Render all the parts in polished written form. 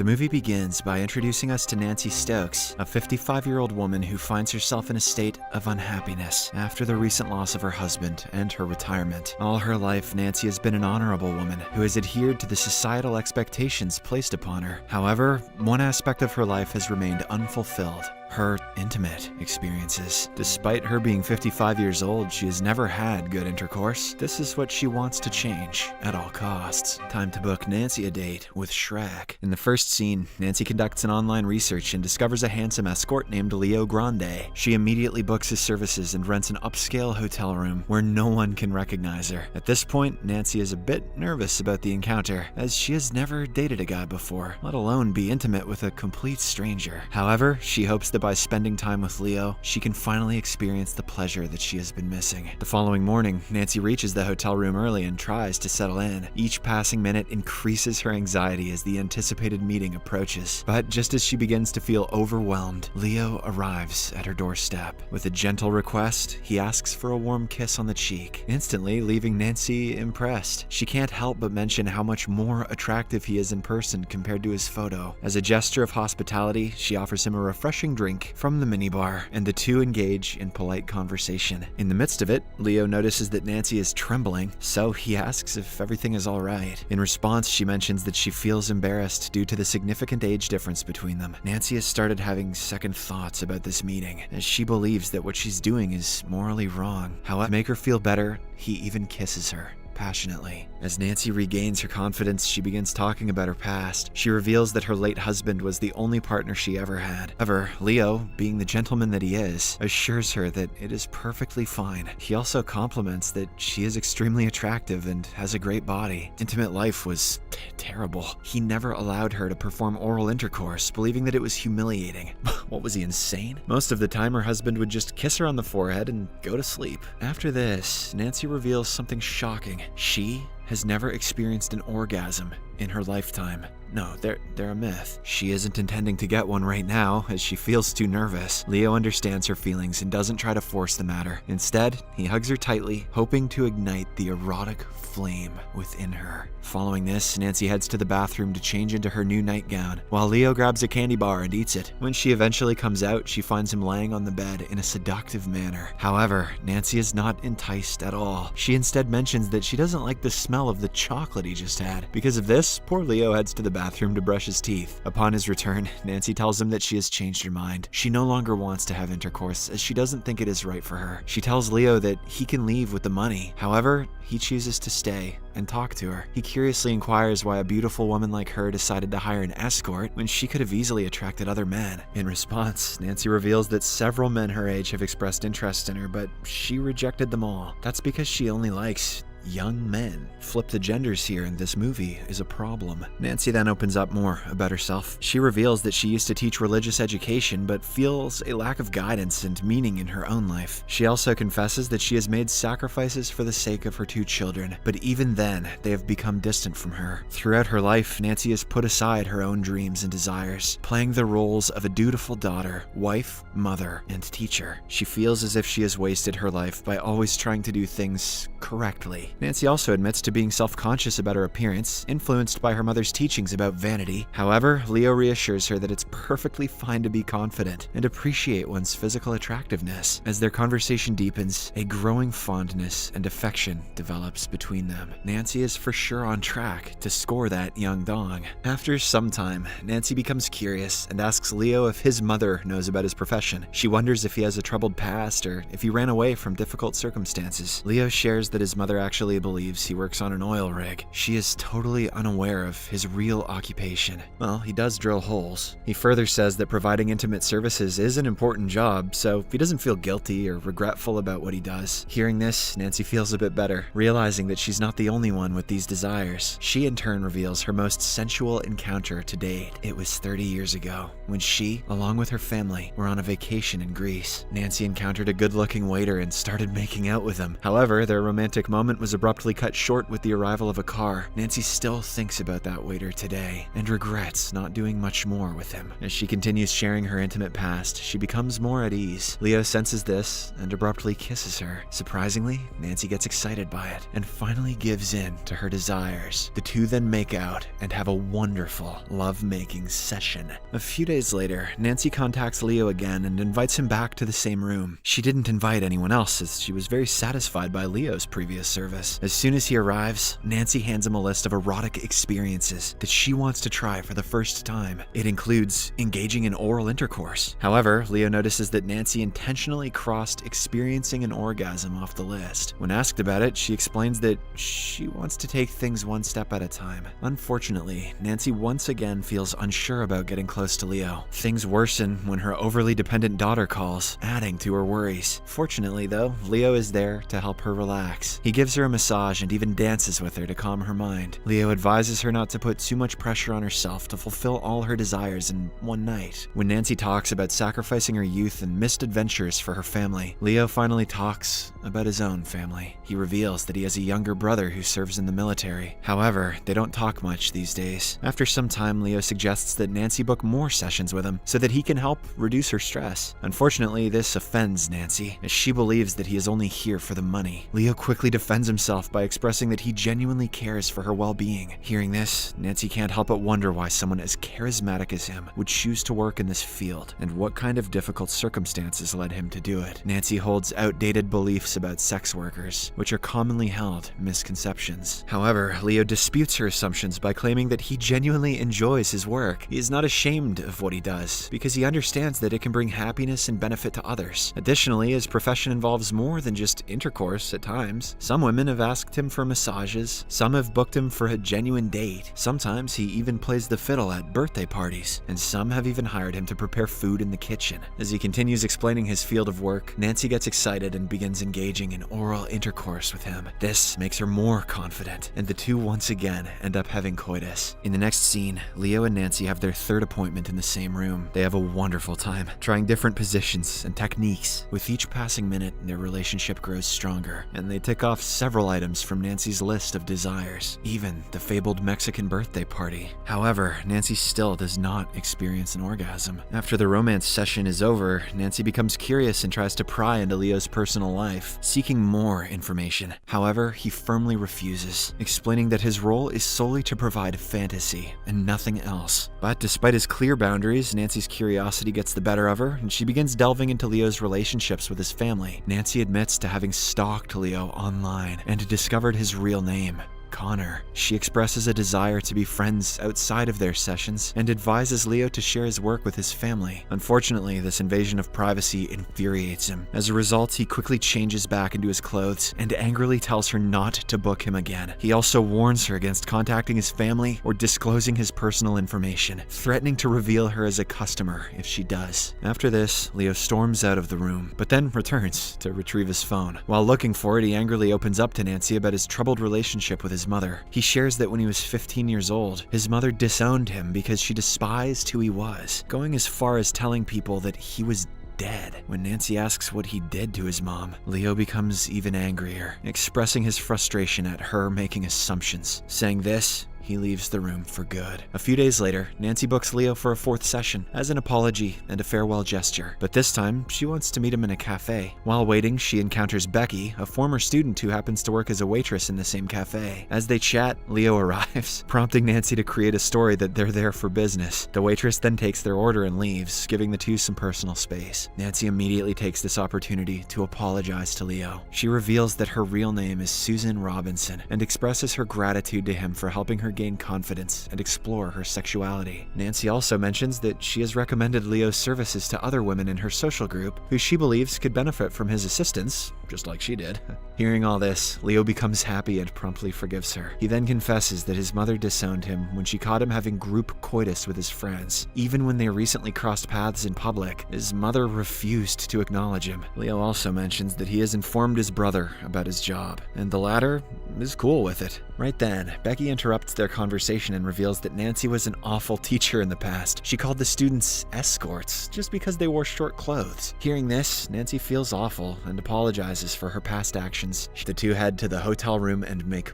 The movie begins by introducing us to Nancy Stokes, a 55-year-old woman who finds herself in a state of unhappiness after the recent loss of her husband and her retirement. All her life, Nancy has been an honorable woman who has adhered to the societal expectations placed upon her. However, one aspect of her life has remained unfulfilled: her intimate experiences. Despite her being 55 years old, she has never had good intercourse. This is what she wants to change at all costs. Time to book Nancy a date with Shrek. In the first scene, Nancy conducts an online research and discovers a handsome escort named Leo Grande. She immediately books his services and rents an upscale hotel room where no one can recognize her. At this point, Nancy is a bit nervous about the encounter, as she has never dated a guy before, let alone be intimate with a complete stranger. However, she hopes that by spending time with Leo, she can finally experience the pleasure that she has been missing. The following morning, Nancy reaches the hotel room early and tries to settle in. Each passing minute increases her anxiety as the anticipated meeting approaches. But just as she begins to feel overwhelmed, Leo arrives at her doorstep. With a gentle request, he asks for a warm kiss on the cheek, instantly leaving Nancy impressed. She can't help but mention how much more attractive he is in person compared to his photo. As a gesture of hospitality, she offers him a refreshing drink from the minibar, and the two engage in polite conversation. In the midst of it, Leo notices that Nancy is trembling, so he asks if everything is all right. In response, she mentions that she feels embarrassed due to the significant age difference between them. Nancy has started having second thoughts about this meeting, as she believes that what she's doing is morally wrong. However, to make her feel better, he even kisses her passionately. As Nancy regains her confidence, she begins talking about her past. She reveals that her late husband was the only partner she ever had. However, Leo, being the gentleman that he is, assures her that it is perfectly fine. He also compliments that she is extremely attractive and has a great body. Intimate life was terrible. He never allowed her to perform oral intercourse, believing that it was humiliating. What, was he insane? Most of the time, her husband would just kiss her on the forehead and go to sleep. After this, Nancy reveals something shocking. She has never experienced an orgasm in her lifetime. No, they're a myth. She isn't intending to get one right now, as she feels too nervous. Leo understands her feelings and doesn't try to force the matter. Instead, he hugs her tightly, hoping to ignite the erotic flame within her. Following this, Nancy heads to the bathroom to change into her new nightgown, while Leo grabs a candy bar and eats it. When she eventually comes out, she finds him laying on the bed in a seductive manner. However, Nancy is not enticed at all. She instead mentions that she doesn't like the smell of the chocolate he just had. Because of this, poor Leo heads to the bathroom to brush his teeth. Upon his return, Nancy tells him that she has changed her mind. She no longer wants to have intercourse, as she doesn't think it is right for her. She tells Leo that he can leave with the money. However, he chooses to stay and talk to her. He curiously inquires why a beautiful woman like her decided to hire an escort when she could have easily attracted other men. In response, Nancy reveals that several men her age have expressed interest in her, but she rejected them all. That's because she only likes young men. Flip the genders here, and this movie is a problem. Nancy then opens up more about herself. She reveals that she used to teach religious education, but feels a lack of guidance and meaning in her own life. She also confesses that she has made sacrifices for the sake of her two children, but even then, they have become distant from her. Throughout her life, Nancy has put aside her own dreams and desires, playing the roles of a dutiful daughter, wife, mother, and teacher. She feels as if she has wasted her life by always trying to do things correctly. Nancy also admits to being self-conscious about her appearance, influenced by her mother's teachings about vanity. However, Leo reassures her that it's perfectly fine to be confident and appreciate one's physical attractiveness. As their conversation deepens, a growing fondness and affection develops between them. Nancy is for sure on track to score that young dong. After some time, Nancy becomes curious and asks Leo if his mother knows about his profession. She wonders if he has a troubled past or if he ran away from difficult circumstances. Leo shares that his mother actually believes he works on an oil rig. She is totally unaware of his real occupation. Well, he does drill holes. He further says that providing intimate services is an important job, so he doesn't feel guilty or regretful about what he does. Hearing this, Nancy feels a bit better, realizing that she's not the only one with these desires. She in turn reveals her most sensual encounter to date. It was 30 years ago, when she, along with her family, were on a vacation in Greece. Nancy encountered a good-looking waiter and started making out with him. However, their romantic moment was was abruptly cut short with the arrival of a car, Nancy still thinks about that waiter today and regrets not doing much more with him. As she continues sharing her intimate past, she becomes more at ease. Leo senses this and abruptly kisses her. Surprisingly, Nancy gets excited by it and finally gives in to her desires. The two then make out and have a wonderful love-making session. A few days later, Nancy contacts Leo again and invites him back to the same room. She didn't invite anyone else as she was very satisfied by Leo's previous service. As soon as he arrives, Nancy hands him a list of erotic experiences that she wants to try for the first time. It includes engaging in oral intercourse. However, Leo notices that Nancy intentionally crossed experiencing an orgasm off the list. When asked about it, she explains that she wants to take things one step at a time. Unfortunately, Nancy once again feels unsure about getting close to Leo. Things worsen when her overly dependent daughter calls, adding to her worries. Fortunately though, Leo is there to help her relax. He gives her a massage and even dances with her to calm her mind. Leo advises her not to put too much pressure on herself to fulfill all her desires in one night. When Nancy talks about sacrificing her youth and missed adventures for her family, Leo finally talks about his own family. He reveals that he has a younger brother who serves in the military. However, they don't talk much these days. After some time, Leo suggests that Nancy book more sessions with him so that he can help reduce her stress. Unfortunately, this offends Nancy, as she believes that he is only here for the money. Leo quickly defends himself by expressing that he genuinely cares for her well-being. Hearing this, Nancy can't help but wonder why someone as charismatic as him would choose to work in this field, and what kind of difficult circumstances led him to do it. Nancy holds outdated beliefs about sex workers, which are commonly held misconceptions. However, Leo disputes her assumptions by claiming that he genuinely enjoys his work. He is not ashamed of what he does, because he understands that it can bring happiness and benefit to others. Additionally, his profession involves more than just intercourse at times. Some women have asked him for massages, some have booked him for a genuine date. Sometimes he even plays the fiddle at birthday parties, and some have even hired him to prepare food in the kitchen. As he continues explaining his field of work, Nancy gets excited and begins engaging in oral intercourse with him. This makes her more confident, and the two once again end up having coitus. In the next scene, Leo and Nancy have their third appointment in the same room. They have a wonderful time, trying different positions and techniques. With each passing minute, their relationship grows stronger, and they tick off several items from Nancy's list of desires, even the fabled Mexican birthday party. However, Nancy still does not experience an orgasm. After the romance session is over, Nancy becomes curious and tries to pry into Leo's personal life, seeking more information. However, he firmly refuses, explaining that his role is solely to provide fantasy and nothing else. But despite his clear boundaries, Nancy's curiosity gets the better of her, and she begins delving into Leo's relationships with his family. Nancy admits to having stalked Leo online and discovered his real name, Connor. She expresses a desire to be friends outside of their sessions and advises Leo to share his work with his family. Unfortunately, this invasion of privacy infuriates him. As a result, he quickly changes back into his clothes and angrily tells her not to book him again. He also warns her against contacting his family or disclosing his personal information, threatening to reveal her as a customer if she does. After this, Leo storms out of the room, but then returns to retrieve his phone. While looking for it, he angrily opens up to Nancy about his troubled relationship with his mother. He shares that when he was 15 years old, his mother disowned him because she despised who he was, going as far as telling people that he was dead. When Nancy asks what he did to his mom, Leo becomes even angrier, expressing his frustration at her making assumptions. Saying this, he leaves the room for good. A few days later, Nancy books Leo for a fourth session as an apology and a farewell gesture, but this time she wants to meet him in a cafe. While waiting, she encounters Becky, a former student who happens to work as a waitress in the same cafe. As they chat, Leo arrives, prompting Nancy to create a story that they're there for business. The waitress then takes their order and leaves, giving the two some personal space. Nancy immediately takes this opportunity to apologize to Leo. She reveals that her real name is Susan Robinson and expresses her gratitude to him for helping her gain confidence and explore her sexuality. Nancy also mentions that she has recommended Leo's services to other women in her social group who she believes could benefit from his assistance, just like she did. Hearing all this, Leo becomes happy and promptly forgives her. He then confesses that his mother disowned him when she caught him having group coitus with his friends. Even when they recently crossed paths in public, his mother refused to acknowledge him. Leo also mentions that he has informed his brother about his job, and the latter is cool with it. Right then, Becky interrupts their conversation and reveals that Nancy was an awful teacher in the past. She called the students escorts just because they wore short clothes. Hearing this, Nancy feels awful and apologizes for her past actions. The two head to the hotel room and make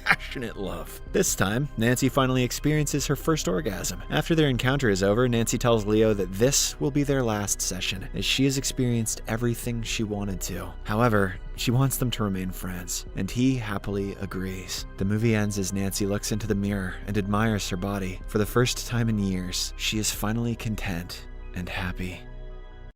passionate love. This time, Nancy finally experiences her first orgasm. After their encounter is over, Nancy tells Leo that this will be their last session, as she has experienced everything she wanted to. However, she wants them to remain friends, and he happily agrees. The movie ends as Nancy looks into the mirror and admires her body. For the first time in years, she is finally content and happy.